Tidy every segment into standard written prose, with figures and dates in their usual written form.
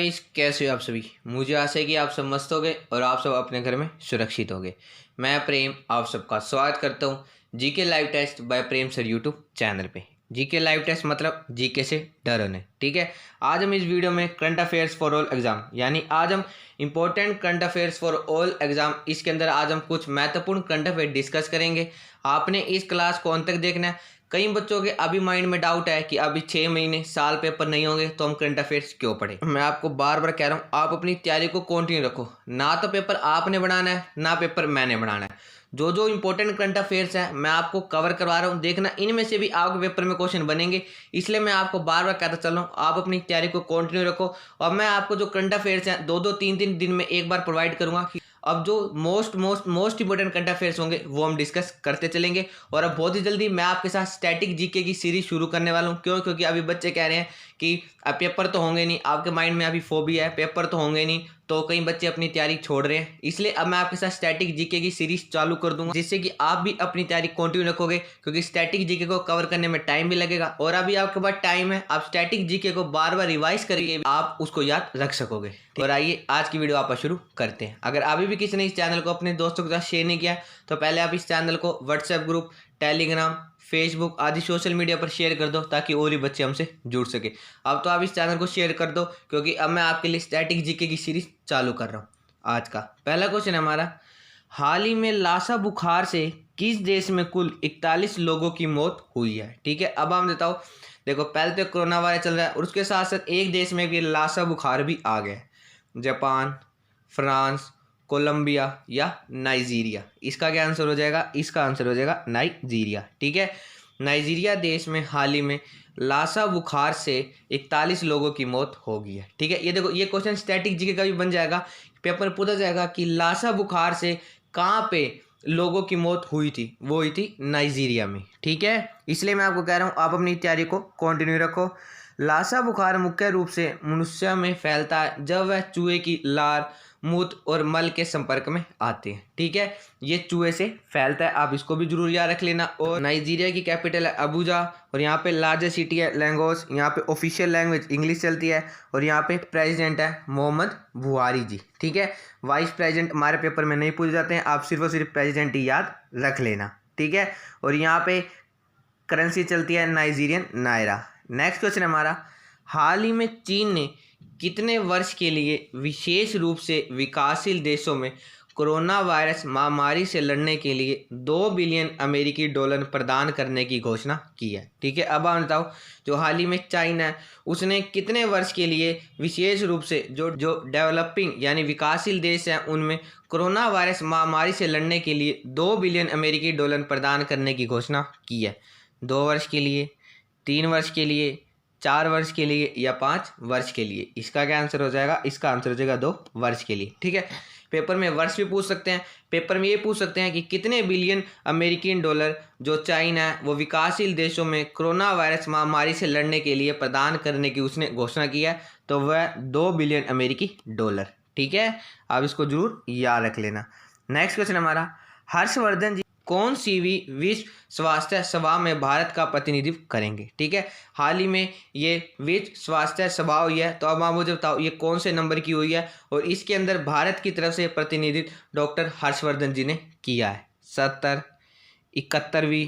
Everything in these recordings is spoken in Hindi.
गाइस, कैसे हो आप सभी। मुझे आशा है कि आप सब मस्त होगे और आप सब अपने घर में सुरक्षित होगे। मैं प्रेम आप सबका स्वागत करता हूँ GK live test by Prem sir YouTube channel पे। जीके लाइव टेस्ट मतलब जीके से डरने, ठीक है। आज हम इस वीडियो में current affairs for all exam, यानी आज हम important current affairs for all exam, इसके अंदर आज हम कुछ महत्वपूर्ण करंट अफेयर डिस्कस करेंगे। आपने इस क्लास को अंत तक देखना है। कई बच्चों के अभी माइंड में डाउट है कि अभी 6 महीने साल पेपर नहीं होंगे तो हम करंट अफेयर्स क्यों पढ़े। मैं आपको बार बार कह रहा हूँ, आप अपनी तैयारी को कंटिन्यू रखो। ना तो पेपर आपने बनाना है, ना पेपर मैंने बनाना है। जो जो इंपॉर्टेंट करंट अफेयर्स हैं मैं आपको कवर करवा रहा हूँ, देखना इनमें से भी आपके पेपर में क्वेश्चन बनेंगे। इसलिए मैं आपको बार बार कहता चल रहा हूँ, आप अपनी तैयारी को कंटिन्यू रखो। और मैं आपको जो करंट अफेयर्स हैं 2-3 दिन में एक बार प्रोवाइड करूँगा। अब जो मोस्ट इंपॉर्टेंट करंट अफेयर्स होंगे वो हम डिस्कस करते चलेंगे। और अब बहुत ही जल्दी मैं आपके साथ स्टैटिक जीके की सीरीज शुरू करने वाला हूँ। क्यों? क्योंकि अभी बच्चे कह रहे हैं कि अब पेपर तो होंगे नहीं, आपके माइंड में अभी फोबिया है, पेपर तो होंगे नहीं, तो कई बच्चे अपनी तैयारी छोड़ रहे हैं। इसलिए अब मैं आपके साथ स्टैटिक जीके की सीरीज चालू कर दूंगा, जिससे कि आप भी अपनी तैयारी कंटिन्यू रखोगे। क्योंकि स्टैटिक जीके को कवर करने में टाइम भी लगेगा और अभी आपके पास टाइम है, आप स्टैटिक जीके को बार बार रिवाइज करके आप उसको याद रख सकोगे। और आइए आज की वीडियो आप शुरू करते हैं। अगर अभी भी किसी ने इस चैनल को अपने दोस्तों के साथ शेयर नहीं किया तो पहले आप इस चैनल को व्हाट्सएप ग्रुप, टेलीग्राम, फेसबुक आदि सोशल मीडिया पर शेयर कर दो, ताकि और भी बच्चे हमसे जुड़ सके। अब तो आप इस चैनल को शेयर कर दो, क्योंकि अब मैं आपके लिए स्टैटिक जीके की सीरीज चालू कर रहा हूँ। आज का पहला क्वेश्चन है हमारा, हाल ही में लासा बुखार से किस देश में कुल 41 लोगों की मौत हुई है। ठीक है, अब हम बताओ। देखो, पहले तो कोरोना वायरस चल रहा है और उसके साथ साथ एक देश में भी लासा बुखार भी आ गया है। जापान, फ्रांस, कोलंबिया या नाइजीरिया। इसका क्या आंसर हो जाएगा? इसका आंसर हो जाएगा नाइजीरिया। ठीक है, नाइजीरिया देश में हाल ही में लासा बुखार से 41 लोगों की मौत हो गई है। ठीक है, ये देखो, ये क्वेश्चन स्टैटिक जीके का भी बन जाएगा। पेपर में पूछा जाएगा कि लासा बुखार से कहाँ पे लोगों की मौत हुई थी, वो हुई थी नाइजीरिया में। ठीक है, इसलिए मैं आपको कह रहा हूँ आप अपनी तैयारी को कंटिन्यू रखो। लासा बुखार मुख्य रूप से मनुष्य में फैलता है जब वह चूहे की लार, मूत्र और मल के संपर्क में आते हैं। ठीक है, ये चूहे से फैलता है, आप इसको भी जरूर याद रख लेना। और नाइजीरिया की कैपिटल है अबूजा और यहाँ पे लार्जेस्ट सिटी है लैगोस। यहाँ पे ऑफिशियल लैंग्वेज इंग्लिश चलती है और यहाँ पे प्रेसिडेंट है मोहम्मद बुहारी जी। ठीक है, वाइस प्रेसिडेंट हमारे पेपर में नहीं पूछे जाते हैं, आप सिर्फ और सिर्फ प्रेसिडेंट ही याद रख लेना। ठीक है, और यहाँ पे करेंसी चलती है नाइजीरियन नायरा। नेक्स्ट क्वेश्चन हमारा, हाल ही में चीन ने कितने वर्ष के लिए विशेष रूप से विकासशील देशों में कोरोना वायरस महामारी से लड़ने के लिए 2 बिलियन अमेरिकी डॉलर प्रदान करने की घोषणा की है। ठीक है, अब आप बताओ, जो हाल ही में चाइना है उसने कितने वर्ष के लिए विशेष रूप से जो डेवलपिंग यानी विकासशील देश हैं उनमें कोरोना वायरस महामारी से लड़ने के लिए 2 बिलियन अमेरिकी डॉलर प्रदान करने की घोषणा की है। 2 वर्ष के लिए, 3 वर्ष के लिए, 4 वर्ष के लिए या 5 वर्ष के लिए? इसका क्या आंसर हो जाएगा? इसका आंसर हो जाएगा 2 वर्ष के लिए। ठीक है, पेपर में वर्ष भी पूछ सकते हैं, पेपर में ये पूछ सकते हैं कि कितने बिलियन अमेरिकी डॉलर जो चाइना है वो विकासशील देशों में कोरोना वायरस महामारी से लड़ने के लिए प्रदान करने की उसने घोषणा की है, तो वह 2 बिलियन अमेरिकी डॉलर। ठीक है, आप इसको जरूर याद रख लेना। नेक्स्ट क्वेश्चन हमारा, हर्षवर्धन जी कौन सी भी विश्व स्वास्थ्य सभा में भारत का प्रतिनिधित्व करेंगे। ठीक है, हाल ही में ये विश्व स्वास्थ्य सभा हुई है, तो अब आप मुझे बताओ ये कौन से नंबर की हुई है और इसके अंदर भारत की तरफ से प्रतिनिधित्व डॉक्टर हर्षवर्धन जी ने किया है। 70, 71वीं,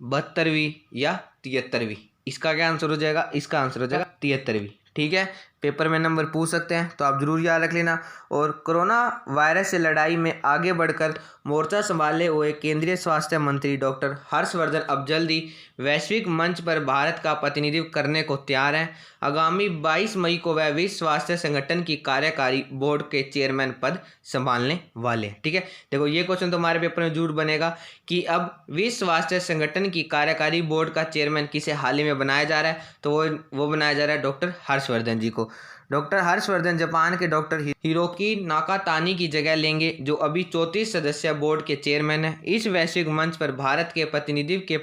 72वीं या 73वीं? इसका क्या आंसर हो जाएगा? इसका आंसर हो जाएगा 73वीं। ठीक है, पेपर में नंबर पूछ सकते हैं, तो आप जरूर याद रख लेना। और कोरोना वायरस से लड़ाई में आगे बढ़कर मोर्चा संभाले हुए केंद्रीय स्वास्थ्य मंत्री डॉक्टर हर्षवर्धन अब जल्द ही वैश्विक मंच पर भारत का प्रतिनिधित्व करने को तैयार हैं। आगामी 22 मई को वह विश्व स्वास्थ्य संगठन की कार्यकारी बोर्ड के चेयरमैन पद संभालने वाले हैं। ठीक है, देखो ये क्वेश्चन तो हमारे पेपर में जरूर बनेगा कि अब विश्व स्वास्थ्य संगठन की कार्यकारी बोर्ड का चेयरमैन किसे हाल ही में बनाया जा रहा है, तो वो बनाया जा रहा है डॉक्टर हर्षवर्धन जी को। डॉक्टर हर्षवर्धन जापान के डॉक्टर हिरोकी नाकातानी की जगह लेंगे, जो अभी 34 सदस्य बोर्ड के चेयरमैन हैं। इस वैश्विक मंच पर भारत के प्रतिनिधित्व के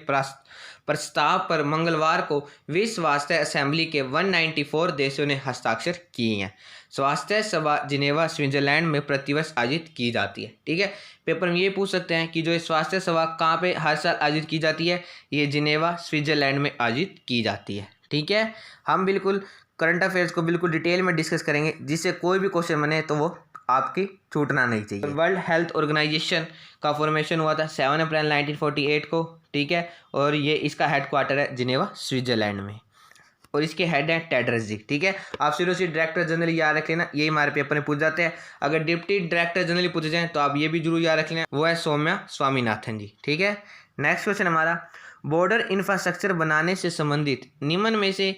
प्रस्ताव पर मंगलवार को विश्व स्वास्थ्य असेंबली के 194 देशों ने हस्ताक्षर किए हैं। स्वास्थ्य सभा जिनेवा स्विट्जरलैंड में प्रतिवर्ष आयोजित की जाती है। ठीक है, पेपर में ये पूछ सकते हैं कि जो स्वास्थ्य सभा कहाँ पे हर साल आयोजित की जाती है, ये जिनेवा स्विट्जरलैंड में आयोजित की जाती है। ठीक है, हम बिल्कुल करंट अफेयर्स को बिल्कुल डिटेल में डिस्कस करेंगे, जिससे कोई भी क्वेश्चन बने तो वो आपकी छूटना नहीं चाहिए। वर्ल्ड हेल्थ ऑर्गेनाइजेशन का फॉर्मेशन हुआ था 7 अप्रैल 1948 को, ठीक है, और ये इसका हेडक्वार्टर है जिनेवा स्विट्जरलैंड में, और इसके हेड है टेड्रस जी, ठीक है। आप सीरियसली डायरेक्टर जनरल याद रख लेना, ये हमारे पेपर में पूछ जाते हैं। अगर डिप्टी डायरेक्टर जनरल पूछे जाएँ तो आप ये भी जरूर याद रख लेना, वो है सौम्या स्वामीनाथन जी, ठीक है। नेक्स्ट क्वेश्चन हमारा, बॉर्डर इंफ्रास्ट्रक्चर बनाने से संबंधित निम्न में से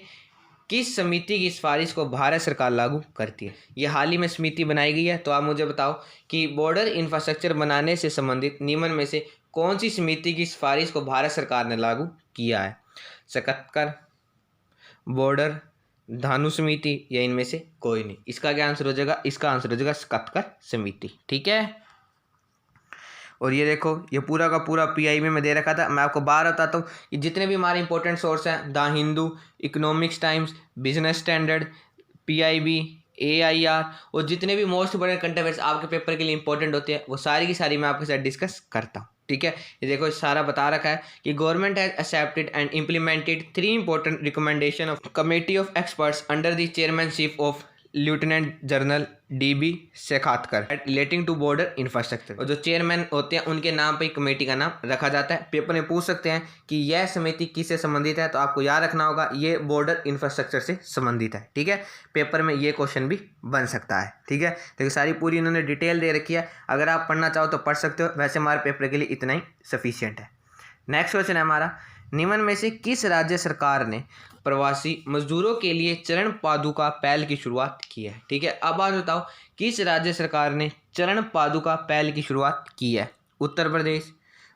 किस समिति की सिफारिश को भारत सरकार लागू करती है। ये हाल ही में समिति बनाई गई है, तो आप मुझे बताओ कि बॉर्डर इंफ्रास्ट्रक्चर बनाने से संबंधित निम्न में से कौन सी समिति की सिफारिश को भारत सरकार ने लागू किया है। सकत्तर, बॉर्डर, धानु समिति, या इनमें से कोई नहीं। इसका क्या आंसर हो जाएगा, इसका आंसर हो जाएगा सकत्तर समिति, ठीक है। और ये देखो, ये पूरा का पूरा पीआईबी में दे रखा था। मैं आपको बार बताता हूँ कि जितने भी हमारे इंपॉर्टेंट सोर्स हैं, the Hindu, economics times, business standard, PIB, AIR, और जितने भी मोस्ट इंपॉर्टेंट करंट अफेयर्स आपके पेपर के लिए इंपॉर्टेंट होते हैं, वो सारी की सारी मैं आपके साथ डिस्कस करता हूँ, ठीक है। ये देखो सारा बता रखा है कि government has accepted and implemented 3 important recommendation of committee of experts under the chairmanship of lieutenant general DB Shekatkar relating to border infrastructure. और जो चेयरमैन होते हैं उनके नाम पे कमेटी का नाम रखा जाता है। पेपर में पूछ सकते हैं कि यह समिति किससे संबंधित है, तो आपको याद रखना होगा ये बॉर्डर इंफ्रास्ट्रक्चर से संबंधित है, ठीक है। पेपर में ये क्वेश्चन भी बन सकता है, ठीक है। देखिए सारी पूरी इन्होंने डिटेल दे रखी है, अगर आप पढ़ना चाहो तो पढ़ सकते हो, वैसे हमारे पेपर के लिए इतना ही सफिशियंट है। नेक्स्ट क्वेश्चन है हमारा, निम्न में से किस राज्य सरकार ने प्रवासी मजदूरों के लिए चरण पादुका पहल की शुरुआत की है, ठीक है। अब आप बताओ किस राज्य सरकार ने चरण पादुका पहल की शुरुआत की है। उत्तर प्रदेश,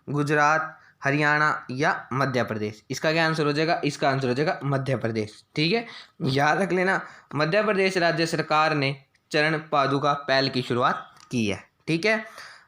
गुजरात, हरियाणा या मध्य प्रदेश। इसका क्या आंसर हो जाएगा, इसका आंसर हो जाएगा मध्य प्रदेश, ठीक है। याद रख लेना, मध्य प्रदेश राज्य सरकार ने चरण पादुका पहल की शुरुआत की है, ठीक है।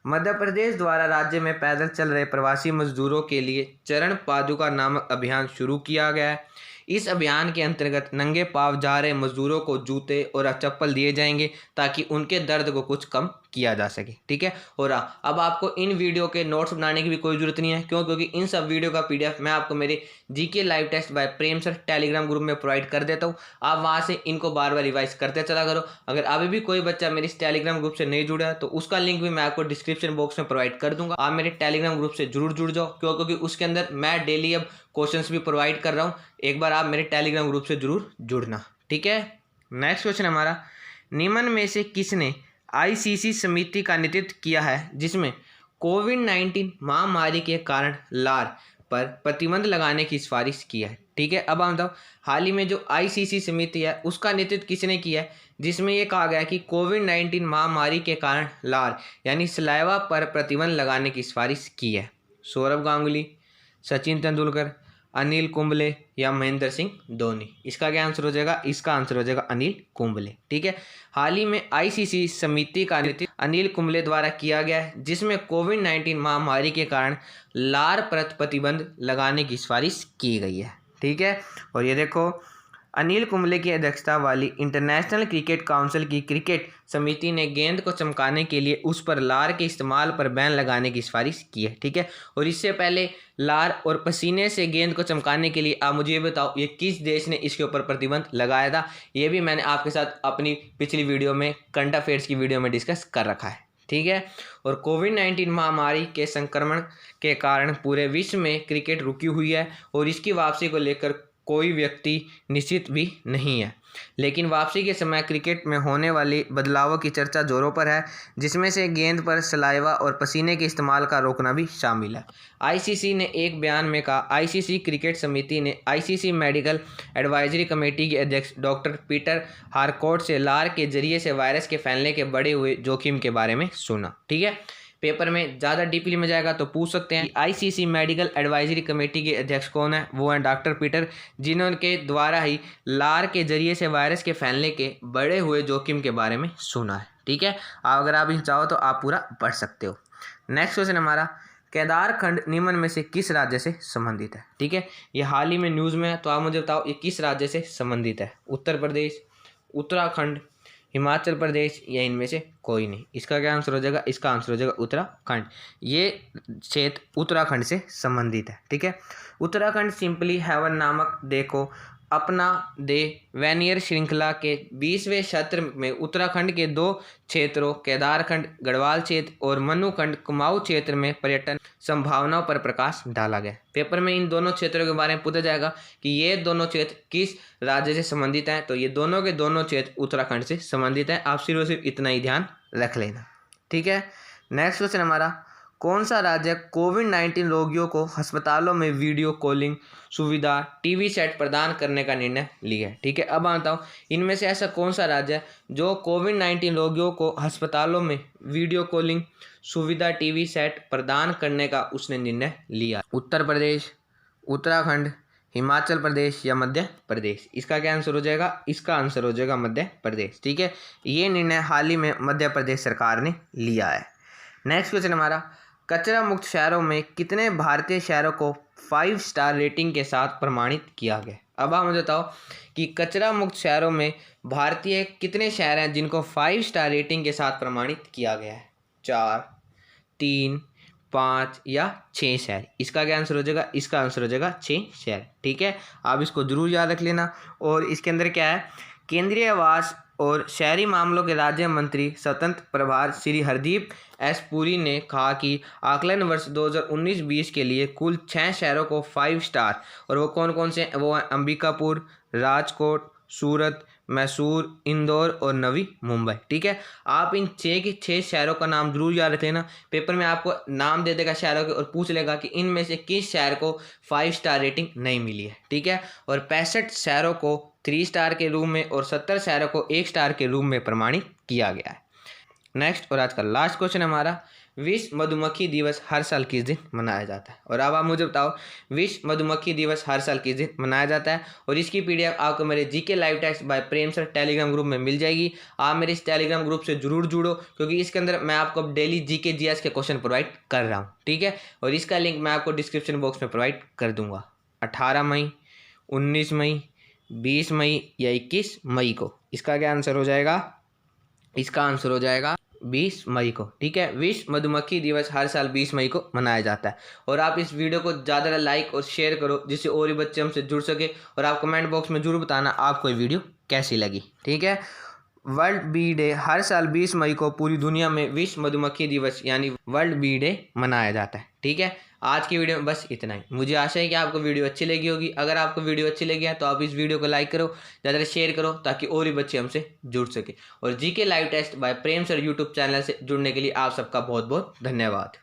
मध्य प्रदेश द्वारा राज्य में पैदल चल रहे प्रवासी मजदूरों के लिए चरण पादुका नामक अभियान शुरू किया गया है। इस अभियान के अंतर्गत नंगे पांव जा रहे मजदूरों को जूते और चप्पल दिए जाएंगे ताकि उनके दर्द को कुछ कम किया जा सके, ठीक है। और अब आपको इन वीडियो के नोट्स बनाने की भी कोई ज़रूरत नहीं है, क्यों, क्योंकि इन सब वीडियो का पीडीएफ मैं आपको मेरे GK live test by Prem sir Telegram group में प्रोवाइड कर देता हूँ। आप वहाँ से इनको बार बार रिवाइज करते चला करो। अगर अभी भी कोई बच्चा मेरे इस टेलीग्राम ग्रुप से नहीं जुड़ा है तो उसका लिंक भी मैं आपको डिस्क्रिप्शन बॉक्स में प्रोवाइड कर दूंगा। आप मेरे टेलीग्राम ग्रुप से जरूर जुड़ जाओ, क्यों, क्योंकि उसके अंदर मैं डेली अब क्वेश्चंस भी प्रोवाइड कर रहा हूँ। एक बार आप मेरे टेलीग्राम ग्रुप से जरूर जुड़ना, ठीक है। नेक्स्ट क्वेश्चन हमारा, निम्न में से किसने आईसीसी समिति का नेतृत्व किया है जिसमें कोविड-19 महामारी के कारण लार पर प्रतिबंध लगाने की सिफारिश की है, ठीक है। अब हम बताओ हाल ही में जो आईसीसी समिति है उसका नेतृत्व किसने किया है, जिसमें ये कहा गया कि कोविड-19 महामारी के कारण लार यानी सलाइवा पर प्रतिबंध लगाने की सिफारिश की है। सौरभ गांगुली, सचिन तेंदुलकर, अनिल कुंबले या महेंद्र सिंह धोनी। इसका क्या आंसर हो जाएगा, इसका आंसर हो जाएगा अनिल कुंबले, ठीक है। हाल ही में आईसीसी समिति का नेतृत्व अनिल कुंबले द्वारा किया गया है, जिसमें कोविड-19 महामारी के कारण लार पर प्रतिबंध लगाने की सिफारिश की गई है, ठीक है। और ये देखो अनिल कुंबले की अध्यक्षता वाली इंटरनेशनल क्रिकेट काउंसिल की क्रिकेट समिति ने गेंद को चमकाने के लिए उस पर लार के इस्तेमाल पर बैन लगाने की सिफारिश की है, ठीक है। और इससे पहले लार और पसीने से गेंद को चमकाने के लिए आप मुझे ये बताओ ये किस देश ने इसके ऊपर प्रतिबंध लगाया था। ये भी मैंने आपके साथ अपनी पिछली वीडियो में करंट अफेयर्स की वीडियो में डिस्कस कर रखा है, ठीक है। और कोविड-19 महामारी के संक्रमण के कारण पूरे विश्व में क्रिकेट रुकी हुई है और इसकी वापसी को लेकर कोई व्यक्ति निश्चित भी नहीं है, लेकिन वापसी के समय क्रिकेट में होने वाली बदलावों की चर्चा जोरों पर है, जिसमें से गेंद पर सलाइवा और पसीने के इस्तेमाल का रोकना भी शामिल है। आईसीसी ने एक बयान में कहा, आईसीसी क्रिकेट समिति ने आईसीसी मेडिकल एडवाइजरी कमेटी के अध्यक्ष डॉक्टर पीटर हारकोर्ट से लार के जरिए से वायरस के फैलने के बढ़े हुए जोखिम के बारे में सुना, ठीक है। पेपर में ज़्यादा डीपली में जाएगा तो पूछ सकते हैं आईसीसी मेडिकल एडवाइजरी कमेटी के अध्यक्ष कौन है, वो हैं डॉक्टर पीटर, जिन्होंने द्वारा ही लार के जरिए से वायरस के फैलने के बढ़े हुए जोखिम के बारे में सुना है, ठीक है। अगर आप चाहो तो आप पूरा पढ़ सकते हो। नेक्स्ट क्वेश्चन हमारा, केदारखंड निम्न में से किस राज्य से संबंधित है, ठीक है। ये हाल ही में न्यूज़ में है, तो आप मुझे बताओ ये किस राज्य से संबंधित है। उत्तर प्रदेश, उत्तराखंड, हिमाचल प्रदेश या इनमें से कोई नहीं। इसका क्या आंसर हो जाएगा, इसका आंसर हो जाएगा उत्तराखंड। ये क्षेत्र उत्तराखंड से संबंधित है, ठीक है। उत्तराखंड सिंपली हेवन नामक देखो अपना दे वेनियर श्रृंखला के 20वें सत्र में उत्तराखंड के 2 क्षेत्रों केदारखंड गढ़वाल क्षेत्र और मनुखंड कुमाऊं क्षेत्र में पर्यटन संभावनाओं पर प्रकाश डाला गया। पेपर में इन दोनों क्षेत्रों के बारे में पूछा जाएगा कि ये दोनों क्षेत्र किस राज्य से संबंधित हैं, तो ये दोनों के दोनों क्षेत्र उत्तराखंड से संबंधित हैं। आप सिर्फ और सिर्फ इतना ही ध्यान रख लेना, ठीक है। नेक्स्ट क्वेश्चन हमारा, कौन सा राज्य कोविड-19 रोगियों को अस्पतालों में वीडियो कॉलिंग सुविधा टीवी सेट प्रदान करने का निर्णय लिया है, ठीक है। अब आता हूँ, इनमें से ऐसा कौन सा राज्य है जो कोविड-19 रोगियों को अस्पतालों में वीडियो कॉलिंग सुविधा टीवी सेट प्रदान करने का उसने निर्णय लिया? उत्तर प्रदेश, उत्तराखंड, हिमाचल प्रदेश या मध्य प्रदेश? इसका क्या आंसर हो जाएगा? इसका आंसर हो जाएगा मध्य प्रदेश, ठीक है। ये निर्णय हाल ही में मध्य प्रदेश सरकार ने लिया है। नेक्स्ट क्वेश्चन हमारा, कचरा मुक्त शहरों में कितने भारतीय शहरों को 5 स्टार रेटिंग के साथ प्रमाणित किया गया? अब आप मुझे बताओ कि कचरा मुक्त शहरों में भारतीय कितने शहर हैं जिनको 5 स्टार रेटिंग के साथ प्रमाणित किया गया है? 4, 3, 5 या 6 शहर? इसका क्या आंसर हो जाएगा? इसका आंसर हो जाएगा 6 शहर, ठीक है। आप इसको जरूर याद रख लेना। और इसके अंदर क्या है, केंद्रीय आवास और शहरी मामलों के राज्य मंत्री स्वतंत्र प्रभार श्री हरदीप एस पुरी ने कहा कि आकलन वर्ष 2019-20 के लिए कुल 6 शहरों को 5 स्टार, और वो कौन कौन से हैं? वो हैं अंबिकापुर, राजकोट, सूरत, मैसूर, इंदौर और नवी मुंबई, ठीक है। आप इन 6 के 6 शहरों का नाम जरूर याद रख लेना। पेपर में आपको नाम दे देगा शहरों के और पूछ लेगा कि इनमें से किस शहर को 5 स्टार रेटिंग नहीं मिली है, ठीक है। और 65 शहरों को 3 स्टार के रूप में और 70 शहरों को 1 स्टार के रूप में प्रमाणित किया गया है। नेक्स्ट और आज का लास्ट क्वेश्चन हमारा, विश्व मधुमक्खी दिवस हर साल किस दिन मनाया जाता है? और अब आप मुझे बताओ, विश्व मधुमक्खी दिवस हर साल किस दिन मनाया जाता है? और इसकी पीडीएफ आपको मेरे GK live test by Prem sir Telegram group में मिल जाएगी। आप मेरे इस टेलीग्राम ग्रुप से जरूर जुड़ो, क्योंकि इसके अंदर मैं आपको डेली जीके जीएस के क्वेश्चन प्रोवाइड कर रहा हूँ, ठीक है। और इसका लिंक मैं आपको डिस्क्रिप्शन बॉक्स में प्रोवाइड कर दूंगा। 18 मई, 19 मई, 20 मई या 21 मई को? इसका क्या आंसर हो जाएगा? इसका आंसर हो जाएगा 20 मई को, ठीक है। विश्व मधुमक्खी दिवस हर साल 20 मई को मनाया जाता है। और आप इस वीडियो को ज़्यादा लाइक और शेयर करो, जिससे और भी बच्चे हमसे जुड़ सके। और आप कमेंट बॉक्स में जरूर बताना आपको ये वीडियो कैसी लगी, ठीक है। वर्ल्ड बी डे हर साल 20 मई को पूरी दुनिया में विश्व मधुमक्खी दिवस यानी वर्ल्ड बी डे मनाया जाता है, ठीक है। आज की वीडियो में बस इतना ही। मुझे आशा है कि आपको वीडियो अच्छी लगी होगी। अगर आपको वीडियो अच्छी लगी है तो आप इस वीडियो को लाइक करो, ज़्यादा शेयर करो, ताकि और भी बच्चे हमसे जुड़ सके। और GK live test by Prem sir YouTube channel से जुड़ने के लिए आप सबका बहुत बहुत धन्यवाद।